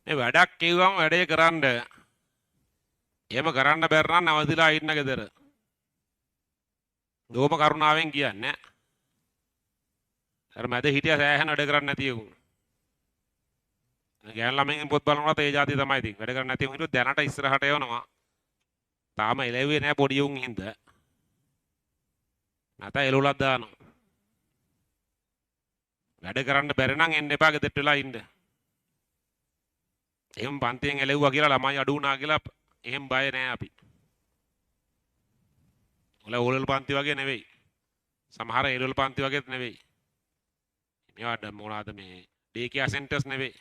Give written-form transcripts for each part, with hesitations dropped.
මේ වැඩක් කිව්වම වැඩේ කරන්න. එහෙම කරන්න බැර නම් නවතිලා ඉන්න ගෙදර. දෝම කරුණාවෙන් කියන්නේ. අර මැද හිටිය සෑහෙන වැඩ කරන්නේ නැති උන්. ගෑන් ළමයින් පොත් බලනකොට ඒ જાතිය තමයි ඉතින්. වැඩ කරන්නේ නැති උන් හිටියොත් දැනට ඉස්සරහට යවනවා. තාම එළෙව්වේ නැහැ පොඩි උන් හින්දා. නැත එළවලක් දානවා. වැඩ කරන්න බැරි නම් එන්න එපා ගෙදරට වෙලා ඉන්න. එහෙම පන්තියෙන් එළෙව්වා කියලා ළමයි අඩු වුණා කියලා එහෙම බය නැහැ අපි. ඕලෙවල් පන්ති වගේ නෙවෙයි. සමහර ඒලෙවල් පන්ති වගේත් නෙවෙයි. මේවට මොනවාද මේ ඩේ කෙයාර් සෙන්ටර්ස් නෙවෙයි.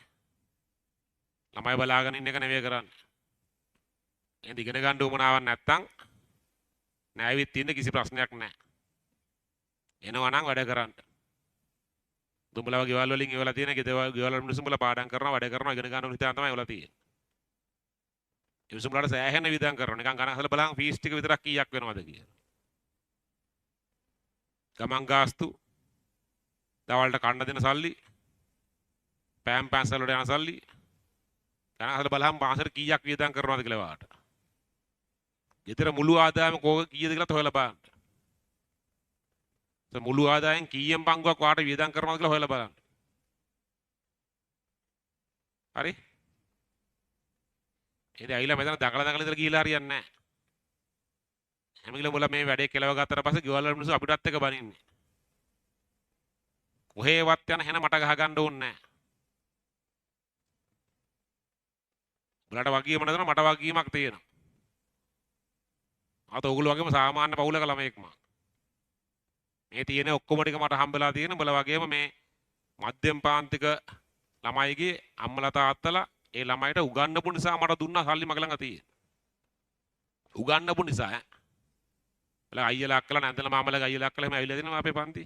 ළමයි බලාගෙන ඉන්න එක නෙවෙයි කරන්නේ. එහෙනම් ඉගෙන ගන්න උවමනාවක් නැත්තම් නෑවිත් තියෙන කිසි ප්‍රශ්නයක් නැහැ. එනවා නම් වැඩ කරන්න. දුඹලව ගෙවල් වලින් එවලා තියෙන ගෙවල් වල මිනිස්සු උඹලා පාඩම් කරනවා වැඩ කරනවා ඉගෙන ගන්න හිතාන තමයි එවලා තියෙන්නේ. ඒ මිනිස්සු උඹලාට සෑහෙන විදම් කරනවා. නිකන් ගණන් හදලා බලන් ෆීස් ටික විතරක් කීයක් වෙනවද කියලා. ගමන් ගාස්තු දවල්ට කන්න දෙන සල්ලි පෑම් පැන්සල් වලට යන සල්ලි ගණන් හදලා බලහම මාසෙට කීයක් වියදම් කරනවද කියලා වාට. ඊතර මුළු ආදායම කීයද කියලා හොයලා බලන්න. මුළු ආදායෙන් කීයෙන් පංගුවක් වාට වියදම් කරනවද කියලා හොයලා බලන්න. හරි? ඉතින් ඇවිල්ලා මෙතන දඟල ඉඳලා ගිහිලා හරියන්නේ නැහැ. හැම කිලෝ මුල මේ වැඩේ කෙලව ගත්තට පස්සේ ගෙවල් වල මිනිස්සු අපිටත් එක බනින්නේ. කොහේවත් යන හැන මට ගහ ගන්න ඕනේ නැහැ. උඹලට වගකීම නැතන මට වගකීමක් තියෙනවා. ආත ඕගොල්ලෝ වගේම සාමාන්‍ය පවුලක ළමයෙක් මම. මේ තියෙන ඔක්කොම ටික මට හම්බෙලා තියෙන උඹලා වගේම මේ මධ්‍යම පාන්තික ළමයිගේ අම්මලා තාත්තලා ඒ ළමයිට උගන්වපු නිසා මට දුන්නා සල්ලි මග ළඟ තියෙන. උගන්වපු නිසා ඈ. බල අයියලා අක්කලා නැන්දලා මාමලා අයියලා අක්කලා එහෙම ඇවිල්ලා දෙනවා අපේ පන්ති.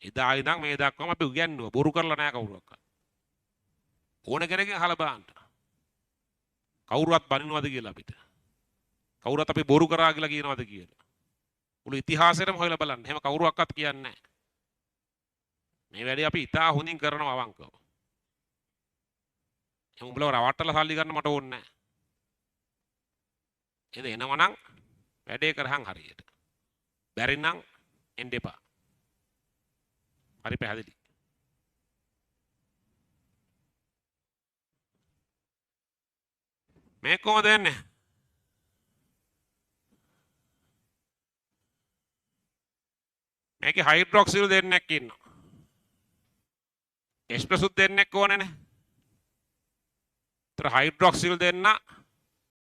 එදා ඉඳන් මේ දක්වාම අපි උගන්වුවා. බොරු කරලා නැහැ කවුරුවක්වත්. ඕන කෙනෙක්ගෙන් අහලා බලන්න. කවුරුවත් බනිනවද කියලා අපිට. කවුරුත් අපි බොරු කරා කියලා කියනවද කියලා. මුළු ඉතිහාසෙටම හොයලා බලන්න. එහෙම කවුරුවක්වත් කියන්නේ නැහැ. මේ වැඩේ අපි ඉතා හොඳින් කරනවා අවංකව. එහෙනම් උඹලව රවට්ටලා සල්ලි ගන්න මට ඕනේ නැහැ. එහෙනම් එනවනම් වැඩේ කරහන් හරියට. බැරි නම් එන්න එපා. හරි පැහැදිලි. මේ කොහොමද එන්නේ? මේකේ හයිඩ්‍රොක්සිල් දෙන්නෙක් ඉන්නවා. එස්ප්‍රෙසුත් දෙන්නෙක් ඕනේනේ. ඒතර හයිඩ්‍රොක්සිල් දෙන්න